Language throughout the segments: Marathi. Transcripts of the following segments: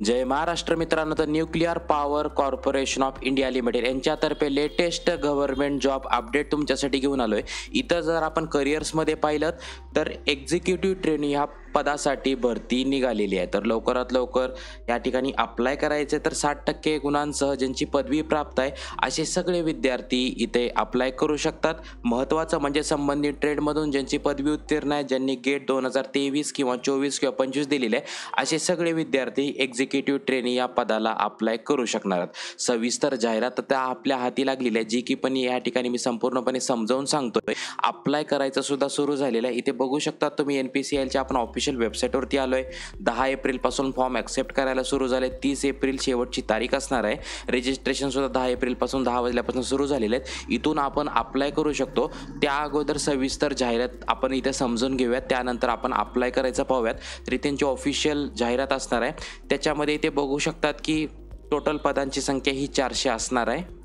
जय महाराष्ट्र मित्रांनो. तर nuclear power corporation of India limited यांच्यातर्फे लेटेस्ट गव्हर्नमेंट जॉब अपडेट तुमच्यासाठी घेऊन आलोय. इथं जर आपण करिअर्समध्ये पाहिलं तर एक्झिक्युटिव्ह ट्रेनी ह्या पदासाठी भरती निघालेली आहे. तर लवकरात लवकर या ठिकाणी अप्लाय करायचे. तर 60% गुणांसह ज्यांची पदवी प्राप्त आहे असे सगळे विद्यार्थी इथे अप्लाय करू शकतात. महत्त्वाचं म्हणजे संबंधित ट्रेडमधून ज्यांची पदवी उत्तीर्ण आहे, ज्यांनी गेट 2023 किंवा 24 किंवा 25 दिलेले आहे असे सगळे विद्यार्थी एक्झिक्युटिव्ह ट्रेनी या पदाला अप्लाय करू शकणार आहेत. सविस्तर जाहिरात आता आपल्या हाती लागलेली आहे, जी की पण या ठिकाणी मी संपूर्णपणे समजावून सांगतोय. अप्लाय करायचं सुद्धा सुरू झालेलं आहे. इथे बघू शकता तुम्ही NPCILच्या आपण ऑफिशियल वेबसाईटवरती आलोय. 10 एप्रिल पासून फॉर्म ॲक्सेप्ट करायला सुरू झाले. 30 एप्रिल शेवटची तारीख असणार आहे. रजिस्ट्रेशन सुद्धा 10 एप्रिल पासून 10 वाजल्यापासून सुरू झालेले आहेत. इथून आपण अप्लाय करू शकतो. त्या अगोदर सविस्तर जाहिरात आपण इथे समजून घेऊयात, त्यानंतर आपण अप्लाय करायचं पाहूयात. तरी त्यांची ऑफिशियल जाहिरात असणार आहे. त्याच्यामध्ये इथे बघू शकतात की टोटल पदांची संख्या ही 400 असणार आहे.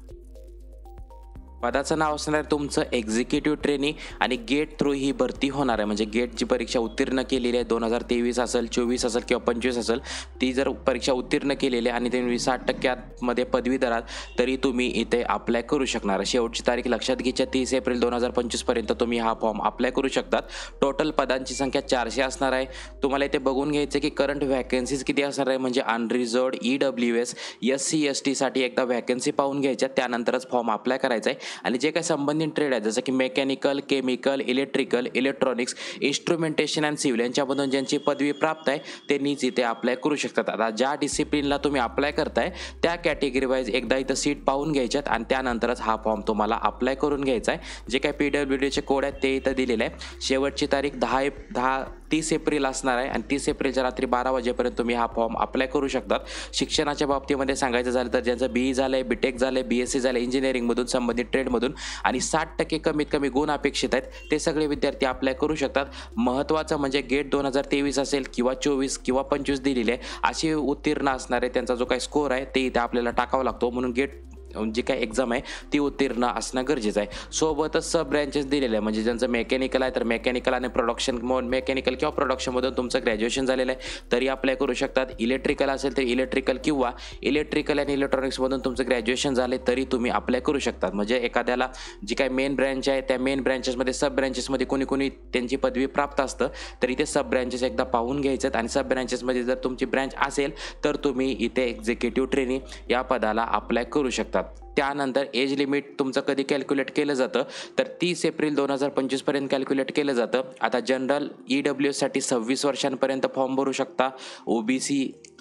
पदाचं नाव असणार आहे तुमचं एक्झिक्युटिव्ह ट्रेनी आणि गेट थ्रू ही भरती होणार आहे. म्हणजे गेटची परीक्षा उत्तीर्ण केलेली आहे, 2023 असेल, 24 असेल किंवा 25 असेल, ती जर परीक्षा उत्तीर्ण केलेली आणि तुम्ही 60% मध्ये पदवीधर आहात तरी तुम्ही इथे अप्लाय करू शकणार. शेवटची तारीख लक्षात घ्यायची 30 एप्रिल 2025 पर्यंत तुम्ही हा फॉर्म अप्लाय करू शकतात. टोटल पदांची संख्या 400 असणार आहे. तुम्हाला इथे बघून घ्यायचं की करंट व्हॅकन्सीज किती असणार आहे. म्हणजे अनरिझर्व्ड, EWS, SC ST साठी एकदा व्हॅकन्सी पाहून घ्यायच्या, त्यानंतरच फॉर्म अप्लाय करायचा आहे. आणि जे काही संबंधित ट्रेड आहे जसं की mechanical, chemical, electrical, electronics, instrumentation and civil यांच्यामधून ज्यांची पदवी प्राप्त आहे त्यांनीच इथे अप्लाय करू शकतात. आता ज्या डिसिप्लिनला तुम्ही अप्लाय करताय त्या कॅटेगरी वाईज एकदा इथं सीट पाहून घ्यायच्यात आणि त्यानंतरच हा फॉर्म तुम्हाला अप्लाय करून घ्यायचा आहे. जे काही PWDचे कोड आहेत ते इथं दिलेले आहे. शेवटची तारीख 30 एप्रिल असणार आहे आणि 30 एप्रिलच्या रात्री 12 वाजेपर्यंत तुम्ही हा फॉर्म अप्लाय करू शकतात. शिक्षणाच्या बाबतीमध्ये सांगायचं झालं तर ज्यांचं BE झालं आहे, BTech झालं आहे, BSc झालं आहे इंजिनिअरिंगमधून, संबंधित ट्रेडमधून आणि 60% कमीत कमी गुण अपेक्षित आहेत ते सगळे विद्यार्थी अप्लाय करू शकतात. महत्त्वाचं म्हणजे गेट 2023 असेल किंवा 24 किंवा 25 दिलेले आहे अशी उत्तीर्ण असणारे त्यांचा जो काही स्कोअर आहे ते इथे आपल्याला टाकावा लागतो. म्हणून गेट जी काही एक्झाम आहे ती उत्तीर्ण असणं गरजेचं आहे. सोबतच सब ब्रँचेस दिलेले आहे. म्हणजे ज्यांचं मेकॅनिकल आहे तर मेकॅनिकल आणि प्रोडक्शन, मेकॅनिकल किंवा प्रोडक्शनमधून तुमचं ग्रॅज्युएशन झालेलं आहे तरी अप्लाय करू शकतात. इलेक्ट्रिकल असेल तर इलेक्ट्रिकल किंवा इलेक्ट्रिकल आणि इलेक्ट्रॉनिक्समधून तुमचं ग्रॅज्युएशन झाले तरी तुम्ही अप्लाय करू शकतात. म्हणजे एखाद्याला जी काही मेन ब्रँच आहे त्या मेन ब्रँचेसमध्ये, सब ब्रँचेसमध्ये कोणी त्यांची पदवी प्राप्त असतं तर इथे सब ब्रँचेस एकदा पाहून घ्यायचं आणि सब ब्रँचेसमध्ये जर तुमची ब्रँच असेल तर तुम्ही इथे एक्झिक्युटिव्ह ट्रेनी या पदाला अप्लाय करू शकतात. त्यानंतर एज लिमिट तुमचं कधी कॅल्क्युलेट केलं जातं तर 30 एप्रिल 2025 पर्यंत कॅल्क्युलेट केलं जातं. आता जनरल EWS साठी 26 वर्षांपर्यंत फॉर्म भरू शकता, OBC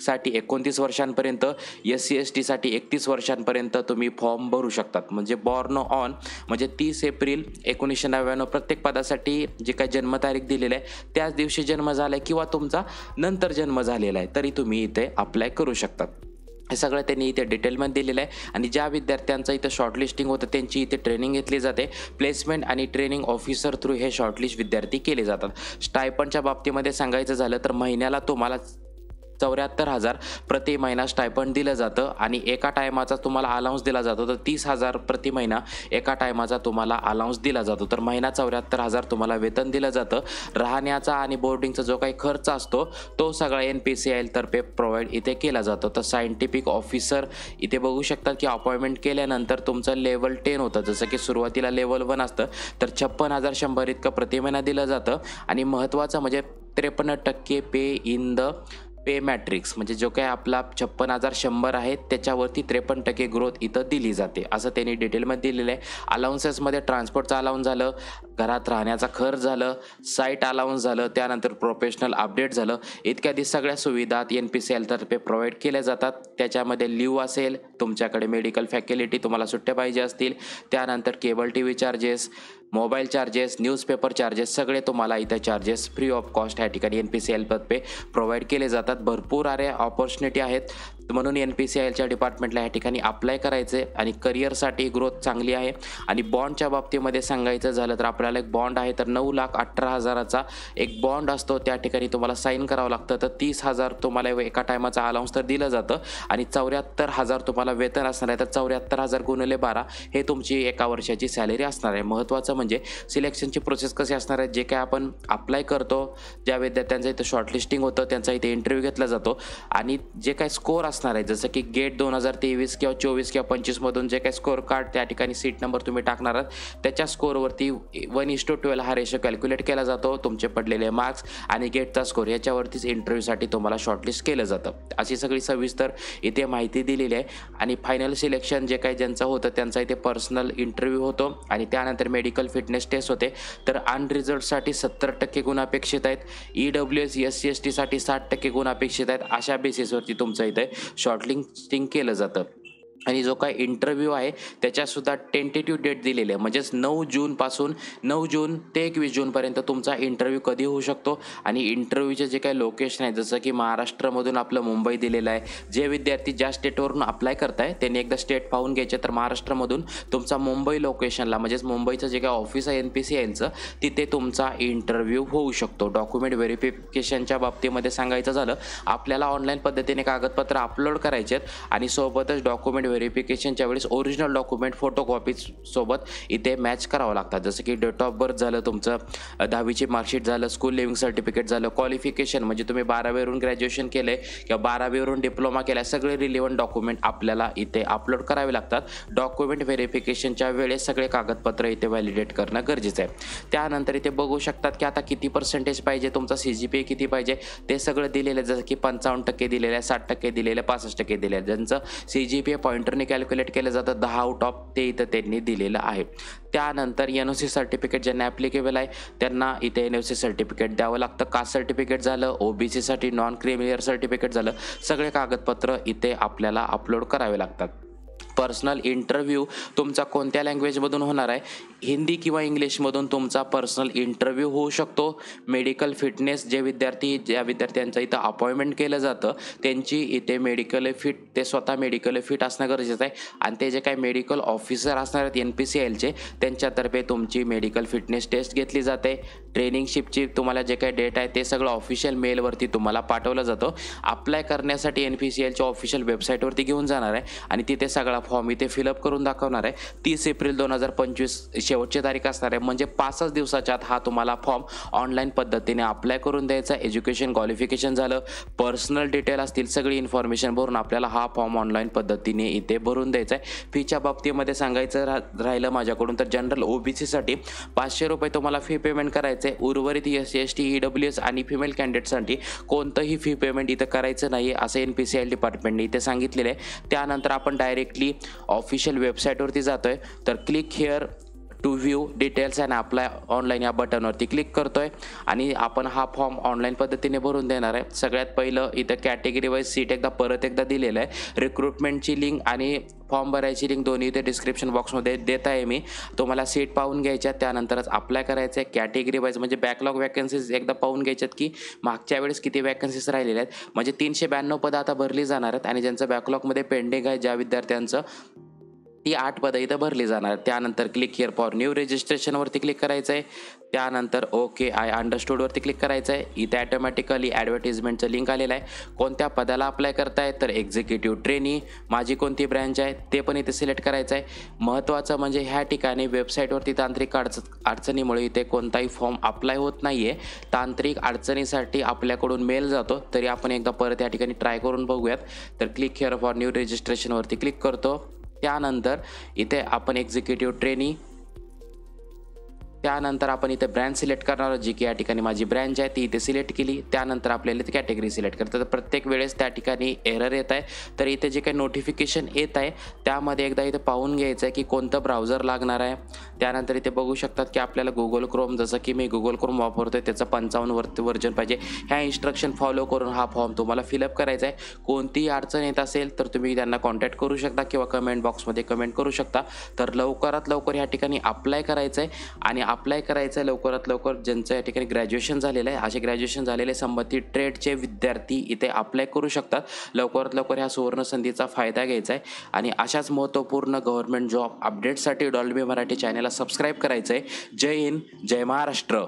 साठी 29 वर्षांपर्यंत, SC ST साठी 31 वर्षांपर्यंत तुम्ही फॉर्म भरू शकतात. म्हणजे बॉर्न ऑन म्हणजे 30 एप्रिल 1999 प्रत्येक पदासाठी जे काही जन्मतारीख दिलेली आहे त्याच दिवशी जन्म झाला आहे किंवा तुमचा नंतर जन्म झालेला आहे तरी तुम्ही इथे अप्लाय करू शकतात. हे सगळं त्यांनी इथे डिटेलमध्ये दिलेलं आहे. आणि ज्या विद्यार्थ्यांचं इथं शॉर्टलिस्टिंग होतं त्यांची इथे ट्रेनिंग घेतली जाते. प्लेसमेंट आणि ट्रेनिंग ऑफिसर थ्रू हे शॉर्टलिस्ट विद्यार्थी केले जातात. स्टायपंडच्या बाबतीमध्ये सांगायचं झालं तर महिन्याला तुम्हाला 74,000 प्रति महिना स्टायपंड दिलं जातं आणि एका टायमाचा तुम्हाला अलाउन्स दिला जातो. तर 30,000 प्रति महिना एका टायमाचा तुम्हाला अलाउन्स दिला जातो. तर महिना 74,000 तुम्हाला वेतन दिलं जातं. राहण्याचा आणि बोर्डिंगचा जो काही खर्च असतो तो सगळा NPCIL तर्फे प्रोव्हाइड इथे केला जातो. तर सायंटिफिक ऑफिसर इथे बघू शकतात की अपॉइंटमेंट केल्यानंतर तुमचं लेवल 10 होतं. जसं की सुरुवातीला लेवल 1 असतं तर 56,100 इतकं प्रति महिना दिलं जातं. आणि महत्त्वाचं म्हणजे 53% पे इन द पे मॅट्रिक्स म्हणजे जो काही आपला 56,100 आहे त्याच्यावरती 53% ग्रोथ इथं दिली जाते असं त्यांनी डिटेलमध्ये दिलेलं आहे. अलाउन्सेसमध्ये ट्रान्सपोर्टचं अलाउन्स झालं, घरात राहण्याचा खर्च झालं, साईट अलाउन्स झालं, त्यानंतर प्रोफेशनल अपडेट झालं, इत्यादी सगळ्या सुविधा NPCIL तर्फे प्रोव्हाइड केल्या जातात. त्याच्यामध्ये लिव्ह असेल, तुमच्याकडे मेडिकल फॅसिलिटी, तुम्हाला सुट्ट्या पाहिजे असतील, त्यानंतर cable TV charges, mobile charges, newspaper charges सगळे तुम्हाला इथे चार्जेस फ्री ऑफ कॉस्ट या ठिकाणी NPCIL तर्फे प्रोव्हाइड केले जातात. भरपूर सारे ऑपॉर्च्युनिटी आहेत म्हणून NPCILच्या डिपार्टमेंटला या ठिकाणी अप्लाय करायचे आणि करिअरसाठी ग्रोथ चांगली आहे. आणि बॉन्डच्या बाबतीमध्ये सांगायचं झालं तर आपल्याला एक बॉन्ड आहे तर 9,18,000चा एक बॉन्ड असतो. त्या ठिकाणी तुम्हाला साईन करावं लागतं. तर 30,000 तुम्हाला एका टायमाचा अलाउन्स तर दिलं जातं आणि 74,000 तुम्हाला वेतन असणार आहे. तर 74,000 गुणिले 12 हे तुमची एका वर्षाची सॅलरी असणार आहे. महत्त्वाचं म्हणजे सिलेक्शनची प्रोसेस कशी असणार आहे, जे काय आपण अप्लाय करतो, ज्या विद्यार्थ्यांचं इथं शॉर्टलिस्टिंग होतं त्यांचा इथे इंटरव्ह्यू घेतला जातो आणि जे काय स्कोअर असणार आहे जसं की गेट 2023 किंवा 24 किंवा 25 मधून जे काही स्कोअर कार्ड त्या ठिकाणी सीट नंबर तुम्ही टाकणार आहात त्याच्या स्कोअरवरती 1:12 हा रेशो कॅल्क्युलेट केला जातो. तुमचे पडलेले मार्क्स आणि गेटचा स्कोअर याच्यावरतीच इंटरव्ह्यूसाठी तुम्हाला शॉर्टलिस्ट केलं जातं. अशी सगळी सविस्तर इथे माहिती दिलेली आहे आणि फायनल सिलेक्शन जे काही ज्यांचं होतं त्यांचा इथे पर्सनल इंटरव्ह्यू होतो आणि त्यानंतर मेडिकल फिटनेस टेस्ट होते. तर अनरिझर्वसाठी 70% गुण अपेक्षित आहेत. EWS SC ST साठी 60% गुण अपेक्षित आहेत. अशा बेसिसवरती तुमचं इथे शॉर्टलिस्टिंग केलं जातं आणि जो काय इंटरव्ह्यू आहे त्याच्यासुद्धा टेंटेटिव्ह डेट दिलेली आहे. म्हणजेच 9 जूनपासून 9 जून ते 21 जूनपर्यंत तुमचा इंटरव्ह्यू कधी होऊ शकतो आणि इंटरव्ह्यूचे जे काही लोकेशन आहे जसं की महाराष्ट्रामधून आपलं मुंबई दिलेलं आहे. जे विद्यार्थी ज्या स्टेटवरून अप्लाय करताय त्यांनी एकदा स्टेट पाहून घ्यायचे. तर महाराष्ट्रामधून तुमचा मुंबई लोकेशनला म्हणजेच मुंबईचं जे काही ऑफिस आहे NPCILचं तिथे तुमचा इंटरव्ह्यू होऊ शकतो. डॉक्युमेंट व्हेरिफिकेशनच्या बाबतीमध्ये सांगायचं झालं आपल्याला ऑनलाईन पद्धतीने कागदपत्र अपलोड करायचे आहेत आणि सोबतच डॉक्युमेंट व्हेरिफिकेशनच्या वेळेस ओरिजिनल डॉक्युमेंट फोटोकॉपी सोबत इथे मॅच करावं लागतात. जसं की डेट ऑफ बर्थ झालं, तुमचं 10वीची मार्कशीट झालं, स्कूल लिव्हिंग सर्टिफिकेट झालं, क्वालिफिकेशन म्हणजे तुम्ही 12वीवरून ग्रॅज्युएशन केलं आहे किंवा 12वीवरून डिप्लोमा केला आहे, सगळे रिलेव्हंट डॉक्युमेंट आपल्याला इथे अपलोड करावे लागतात. डॉक्युमेंट व्हेरिफिकेशनच्या वेळेस सगळे कागदपत्र इथे व्हॅलिडेट करणं गरजेचं आहे. त्यानंतर इथे बघू शकतात की आता किती पर्सेंटेज पाहिजे, तुमचा CGPA किती पाहिजे ते सगळं दिलेलं आहे. जसं की 55% दिलेलं आहे, 60% दिलेलं आहे, 65% दिलेलं आहे. ज्यांचं CGPA पॉइंटरने कॅल्क्युलेट केलं जातं 10 आउट ऑफ ते इथं त्यांनी दिलेलं आहे. त्यानंतर NOC सर्टिफिकेट ज्यांना ॲप्लिकेबल आहे त्यांना इथे NOC सर्टिफिकेट द्यावं लागतं. कास्ट सर्टिफिकेट झालं, OBC साठी नॉन क्रिमिलियर सर्टिफिकेट झालं, सगळे कागदपत्र इथे आपल्याला अपलोड करावे लागतात. पर्सनल इंटरव्ह्यू तुमचा कोणत्या लँग्वेजमधून होणार आहे, हिंदी किंवा इंग्लिशमधून तुमचा पर्सनल इंटरव्ह्यू होऊ शकतो. मेडिकल फिटनेस ज्या विद्यार्थ्यांचं इथं अपॉइंटमेंट केलं जातं त्यांची इथे मेडिकल फिट ते स्वतः मेडिकल फिट असणं गरजेचं आहे आणि ते जे काही मेडिकल ऑफिसर असणार आहेत NPCILचे त्यांच्यातर्फे तुमची मेडिकल फिटनेस टेस्ट घेतली जाते. ट्रेनिंगशिपची तुम्हाला जे काही डेट आहे ते सगळं ऑफिशियल मेलवरती तुम्हाला पाठवलं जातं. अप्लाय करण्यासाठी NPCILच्या ऑफिशियल वेबसाईटवरती घेऊन जाणार आहे आणि तिथे सगळा फॉर्म इथे फिलअप करून दाखवणार आहे. 30 एप्रिल 2025 शेवटची तारीख असणार आहे. म्हणजे 5 दिवसाच्या आत हा तुम्हाला फॉर्म ऑनलाईन पद्धतीने अप्लाय करून द्यायचा. एज्युकेशन क्वालिफिकेशन झालं, पर्सनल डिटेल असतील, सगळी इन्फॉर्मेशन भरून आपल्याला हा फॉर्म ऑनलाईन पद्धतीने इथे भरून द्यायचा आहे. फीच्या बाबतीमध्ये सांगायचं राहिलं माझ्याकडून तर जनरल OBC साठी 500 रुपये तुम्हाला फी पेमेंट करायचं आहे. उर्वरित SC ST EWS आणि फिमेल कॅन्डिडेटसाठी कोणतंही फी पेमेंट इथं करायचं नाही आहे असं NPCIL डिपार्टमेंटने इथे सांगितलेलं आहे. त्यानंतर आपण डायरेक्टली ऑफिशियल वेबसाईटवरती जातोय तर click here to view details and apply online या बटनवरती क्लिक करतोय आणि आपण हा फॉर्म ऑनलाईन पद्धतीने भरून देणार आहे. सगळ्यात पहिलं इथं कॅटेगरी वाईज सीट परत एकदा दिलेलं आहे. रिक्रुटमेंटची लिंक आणि फॉर्म भरायची लिंक दोन्ही इथे डिस्क्रिप्शन बॉक्समध्ये देत आहे मी. तुम्हाला सीट पाहून घ्यायच्या त्यानंतरच अप्लाय करायचं आहे. कॅटेगरी वाईज म्हणजे बॅकलॉग वॅकन्सीज एकदा पाहून घ्यायच्यात की मागच्या वेळेस किती वॅकन्सीज राहिलेल्या आहेत. म्हणजे 392 पदं आता भरली जाणार आहेत आणि ज्यांचं बॅकलॉगमध्ये पेंडिंग आहे ज्या विद्यार्थ्यांचं ती 8 पदं इथं भरली जाणार. त्यानंतर क्लिक हिअर फॉर न्यू रजिस्ट्रेशनवरती क्लिक करायचं आहे. त्यानंतर ओके आय अंडरस्टूडवरती क्लिक करायचं आहे. इथे ॲटोमॅटिकली ॲडव्हर्टिजमेंटचं लिंक आलेलं आहे. कोणत्या पदाला अप्लाय करताय तर एक्झिक्युटिव्ह ट्रेनी, माझी कोणती ब्रँच आहे ते पण इथे सिलेक्ट करायचं आहे. महत्त्वाचं म्हणजे ह्या ठिकाणी वेबसाईटवरती तांत्रिक अडचणीमुळे इथे कोणताही फॉर्म अप्लाय होत नाही आहे. तांत्रिक अडचणीसाठी आपल्याकडून मेल जातो तरी आपण एकदा परत या ठिकाणी ट्राय करून बघूयात. तर क्लिक हिअर फॉर न्यू रजिस्ट्रेशनवरती क्लिक करतो. त्यानंतर इथे आपण एक्झिक्युटिव्ह ट्रेनी त्यानंतर आपण इथे ब्रँच सिलेक्ट करणार आहोत जी की या ठिकाणी माझी ब्रँच आहे ती इथे सिलेक्ट केली. त्यानंतर आपल्याला इथे कॅटेगरी सिलेक्ट करतात. तर प्रत्येक वेळेस त्या ठिकाणी एरर येत आहे तर इथे जे काही नोटिफिकेशन येत आहे त्यामध्ये एकदा इथे पाहून घ्यायचं आहे की कोणतं ब्राउझर लागणार आहे. त्यानंतर इथे बघू शकतात की आपल्याला गुगल क्रोम जसं की मी गुगल क्रोम वापरतोय त्याचं 55 वर्जन पाहिजे. ह्या इन्स्ट्रक्शन फॉलो करून हा फॉर्म तुम्हाला फिलअप करायचा आहे. कोणतीही अडचण येत असेल तर तुम्ही त्यांना कॉन्टॅक्ट करू शकता किंवा कमेंट बॉक्समध्ये कमेंट करू शकता. तर लवकरात लवकर या ठिकाणी अप्लाय करायचं आहे आणि अप्लाय करायचं आहे लवकरात लवकर ज्यांचं या ठिकाणी ग्रॅज्युएशन झालेलं आहे. असे ग्रॅज्युएशन झालेले संबंधित ट्रेडचे विद्यार्थी इथे अप्लाय करू शकतात. लवकरात लवकर ह्या सुवर्ण संधीचा फायदा घ्यायचा आहे आणि अशाच महत्त्वपूर्ण गव्हर्नमेंट जॉब अपडेट्ससाठी डॉल्बी मराठी चॅनलला सबस्क्राईब करायचं आहे. जय हिंद, जय महाराष्ट्र.